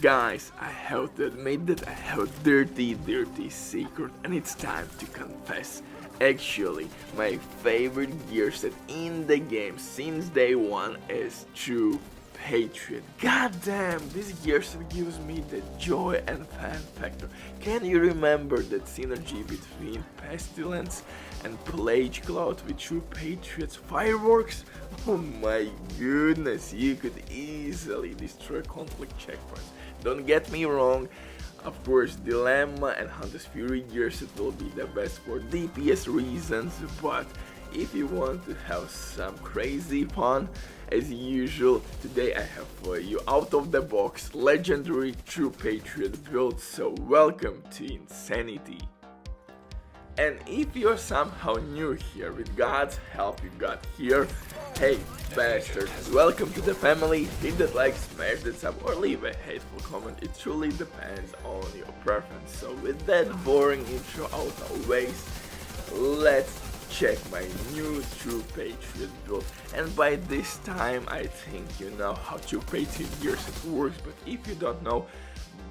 Guys, I have to admit that I have a dirty secret and it's time to confess. Actually, my favorite gear set in the game since day one is true Patriot. God damn, this gear set gives me the joy and fan factor. Can you remember that synergy between Pestilence and Plague Cloud with true Patriot's fireworks? Oh my goodness, you could easily destroy conflict checkpoints. Don't get me wrong, of course Dilemma and Hunter's Fury gear set will be the best for DPS reasons, but if you want to have some crazy fun, as usual, today I have for you out of the box legendary true Patriot build, so welcome to Insanity. And if you're somehow new here, with God's help you got here, hey bastards, welcome to the family. Hit that like, smash that sub, or leave a hateful comment. It truly depends on your preference. So with that boring intro out of ways, let's check my new true Patriot build. And by this time I think you know how true Patriot gear set works, but if you don't know,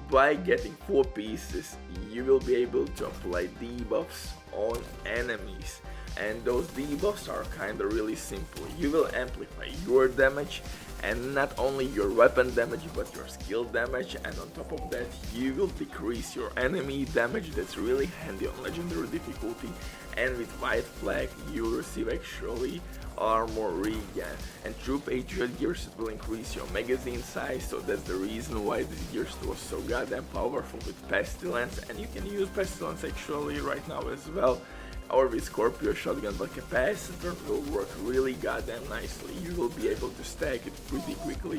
by getting 4 pieces you will be able to apply debuffs on enemies, and those debuffs are kinda really simple. You will amplify your damage, and not only your weapon damage but your skill damage, and on top of that you will decrease your enemy damage. That's really handy on legendary difficulty. And with White Flag you will receive actually armor regen, and true Patriot gear set will increase your magazine size, so that's the reason why this gear set was so goddamn powerful with Pestilence. And you can use Pestilence actually right now as well, or with Scorpio shotgun, but Capacitor will work really goddamn nicely. You will be able to stack it pretty quickly.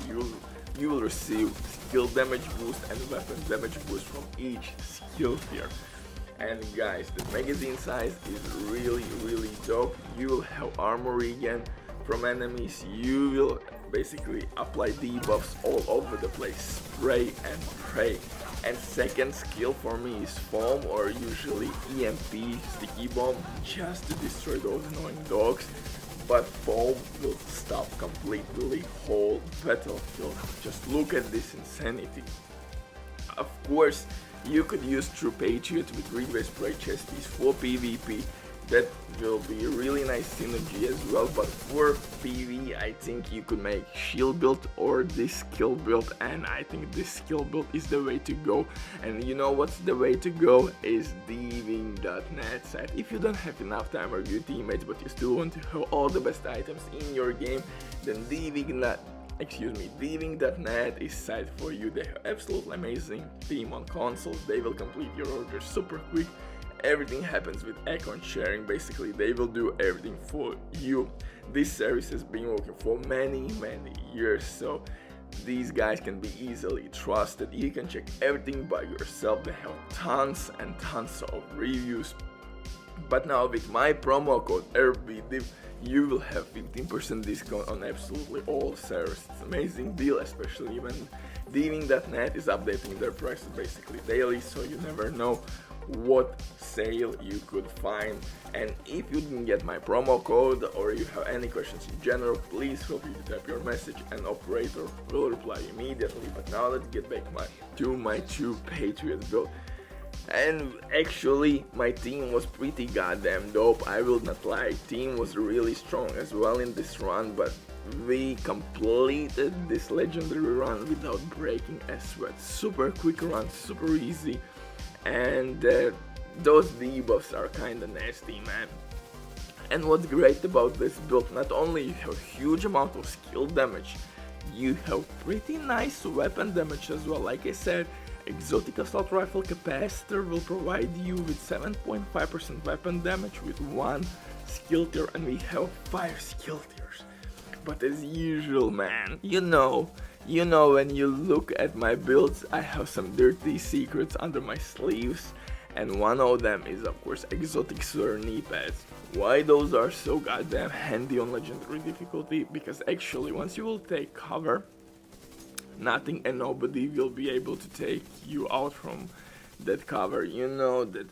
You will receive skill damage boost and weapon damage boost from each skill tier. And guys, the magazine size is really dope. You will have armor regen from enemies. You will basically apply debuffs all over the place, spray and pray. And second skill for me is foam, or usually EMP sticky bomb, just to destroy those annoying dogs. But foam will stop completely whole battlefield. Just look at this insanity. Of course, you could use true Patriot with Regress Spray Chesties for PvP. That will be a really nice synergy as well, but for PvE I think you could make shield build or this skill build, and I think this skill build is the way to go. And you know what's the way to go is Thieving.net site. If you don't have enough time or your teammates but you still want to have all the best items in your game, then Thieving.net is site for you. They have absolutely amazing team on consoles. They will complete your orders super quick. Everything happens with account sharing. Basically they will do everything for you. This service has been working for many years, so these guys can be easily trusted. You can check everything by yourself. They have tons and tons of reviews. But now with my promo code RBDIV, you will have 15% discount on absolutely all servers. It's an amazing deal, especially when Thieving.net is updating their prices basically daily, so you never know what sale you could find. And if you didn't get my promo code or you have any questions in general, please feel free to type your message and operator will reply immediately. But now let's get back to my true Patriot build. And actually my team was pretty goddamn dope, I will not lie. Team was really strong as well in this run, but we completed this legendary run without breaking a sweat. Super quick run, super easy, and those debuffs are kinda nasty, man. And what's great about this build, not only you have huge amount of skill damage, you have pretty nice weapon damage as well. Like I said, Exotic Assault Rifle Capacitor will provide you with 7.5% weapon damage with 1 skill tier, and we have 5 skill tiers. But as usual, man, you know when you look at my builds, I have some dirty secrets under my sleeves, and one of them is of course Exotic Swear knee pads. Why those are so goddamn handy on legendary difficulty? Because actually once you will take cover, nothing and nobody will be able to take you out from that cover. You know that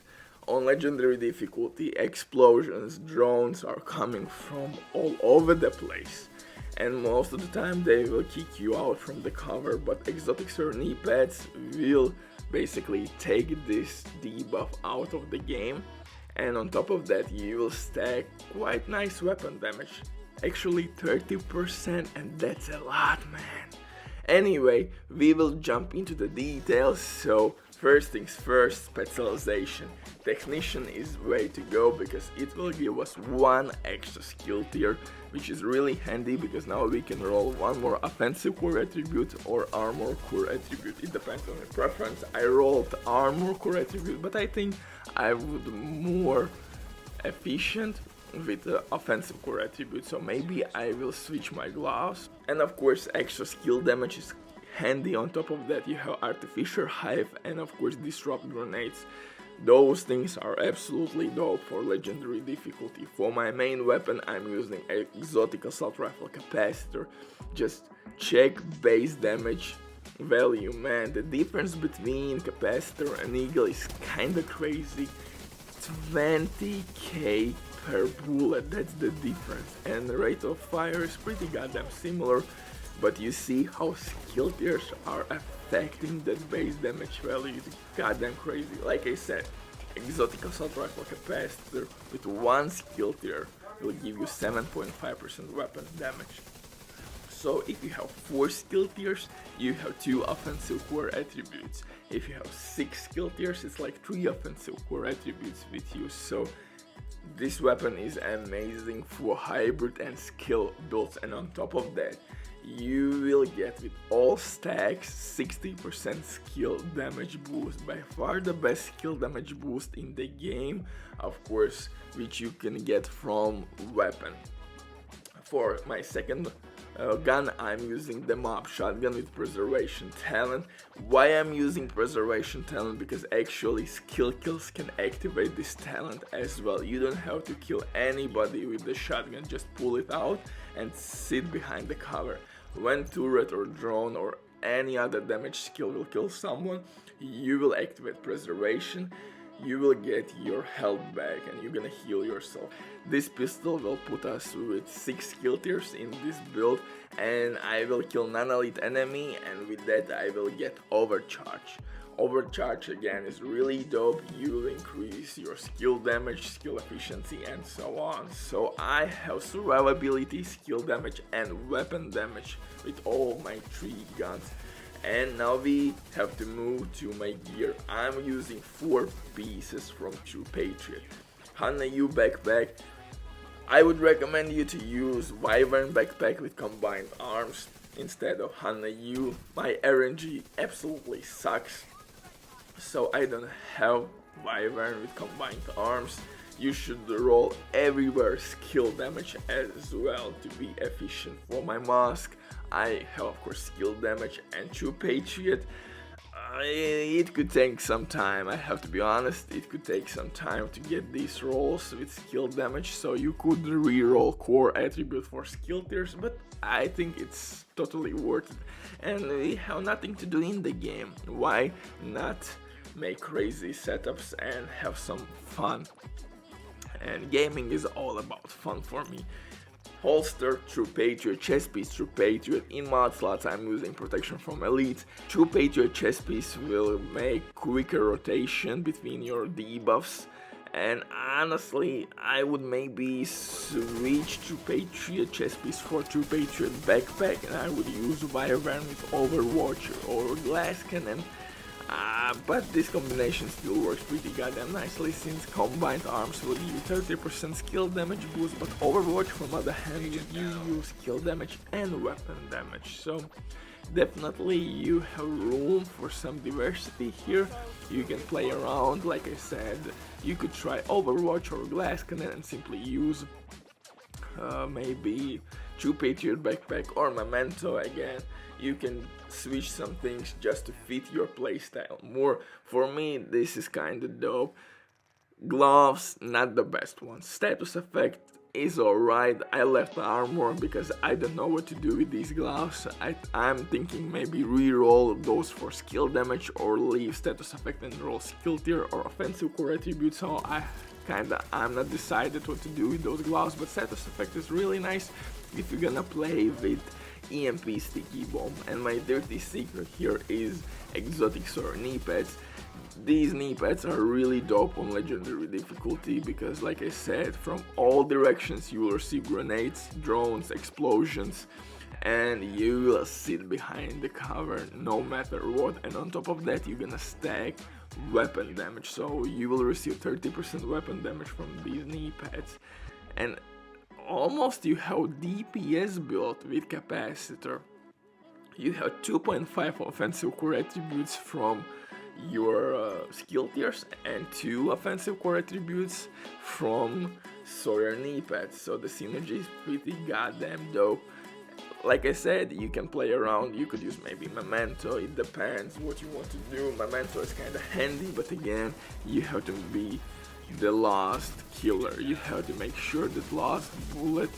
on legendary difficulty explosions, drones are coming from all over the place, and most of the time they will kick you out from the cover, but exotics or knee pads will basically take this debuff out of the game, and on top of that you will stack quite nice weapon damage, actually 30%, and that's a lot, man. Anyway, we will jump into the details. So first things first, specialization. Technician is way to go because it will give us one extra skill tier, which is really handy because now we can roll one more offensive core attribute or armor core attribute. It depends on your preference. I rolled armor core attribute, but I think I would more efficient with the offensive core attribute, so maybe I will switch my gloves. And of course extra skill damage is handy. On top of that you have artificial hive and of course disrupt grenades. Those things are absolutely dope for legendary difficulty. For my main weapon I'm using exotic assault rifle capacitor. Just check base damage value, man. The difference between capacitor and eagle is kinda crazy. 20k per bullet, that's the difference, and the rate of fire is pretty goddamn similar, but you see how skill tiers are affecting that base damage value. It's goddamn crazy. Like I said, exotic assault rifle capacitor with one skill tier will give you 7.5% weapon damage. So if you have 4 skill tiers, you have 2 offensive core attributes. If you have 6 skill tiers, it's like 3 offensive core attributes with you. So this weapon is amazing for hybrid and skill builds, and on top of that you will get with all stacks 60% skill damage boost, by far the best skill damage boost in the game, of course, which you can get from weapon. For my second gun I'm using the mob shotgun with preservation talent. Why I'm using preservation talent? Because actually skill kills can activate this talent as well. You don't have to kill anybody with the shotgun, just pull it out and sit behind the cover. When turret or drone or any other damage skill will kill someone, you will activate preservation. You will get your health back and you're gonna heal yourself. This pistol will put us with 6 skill tiers in this build, and I will kill non-elite enemy, and with that I will get overcharge. Overcharge again is really dope. You will increase your skill damage, skill efficiency, and so on. So I have survivability, skill damage, and weapon damage with all my 3 guns. And now we have to move to my gear. I'm using 4 pieces from True Patriot. Hanna U backpack. I would recommend you to use Wyvern backpack with combined arms instead of Hanna U. My RNG absolutely sucks, so I don't have Wyvern with combined arms. You should roll everywhere skill damage as well to be efficient. For my mask, I have of course skill damage and True Patriot. It could take some time, I have to be honest, it could take some time to get these rolls with skill damage, so you could re-roll core attribute for skill tiers, but I think it's totally worth it. And we have nothing to do in the game, why not make crazy setups and have some fun? And gaming is all about fun for me. Holster, True Patriot, chest piece, True Patriot. In mod slots I'm using protection from elite. True Patriot chest piece will make quicker rotation between your debuffs, and honestly I would maybe switch True Patriot chest piece for True Patriot backpack, and I would use Wyvern with Overwatch or Glass Cannon. But this combination still works pretty goddamn nicely, since combined arms will give you 30% skill damage boost, but Overwatch from other hand gives you skill damage and weapon damage. So definitely you have room for some diversity here. You can play around, like I said, you could try Overwatch or Glass Cannon and simply use maybe True Patriot backpack or Memento again. You can switch some things just to fit your playstyle more. For me, this is kinda dope. Gloves, not the best one. Status effect is alright. I left the armor because I don't know what to do with these gloves. I'm thinking maybe re-roll those for skill damage or leave status effect and roll skill tier or offensive core attribute, so I'm not decided what to do with those gloves, but status effect is really nice if you're gonna play with EMP sticky bomb. And my dirty secret here is exotic Sawyer knee pads. These knee pads are really dope on legendary difficulty because, like I said, from all directions you will receive grenades, drones, explosions, and you will sit behind the cover no matter what. And on top of that, you're gonna stack weapon damage, so you will receive 30% weapon damage from these knee pads. And almost you have DPS built with capacitor. You have 2.5 offensive core attributes from your skill tiers and 2 offensive core attributes from Sawyer knee pads, so the synergy is pretty goddamn dope. Like I said, you can play around, you could use maybe Memento, it depends what you want to do. Memento is kinda handy, but again, you have to be the last killer. You have to make sure that last bullet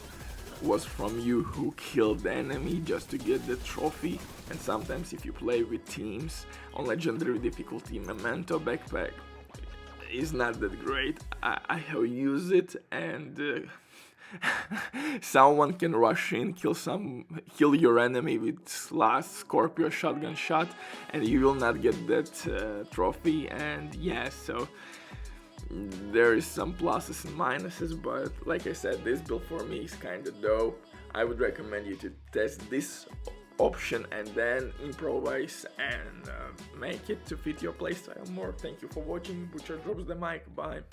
was from you who killed the enemy just to get the trophy. And sometimes if you play with teams on legendary difficulty, Memento backpack is not that great. I have used it, and someone can rush in, kill your enemy with last Scorpio shotgun shot, and you will not get that trophy. And yeah, so there is some pluses and minuses, but like I said, this build for me is kinda dope. I would recommend you to test this option and then improvise and make it to fit your playstyle more. Thank you for watching. Butcher drops the mic. Bye.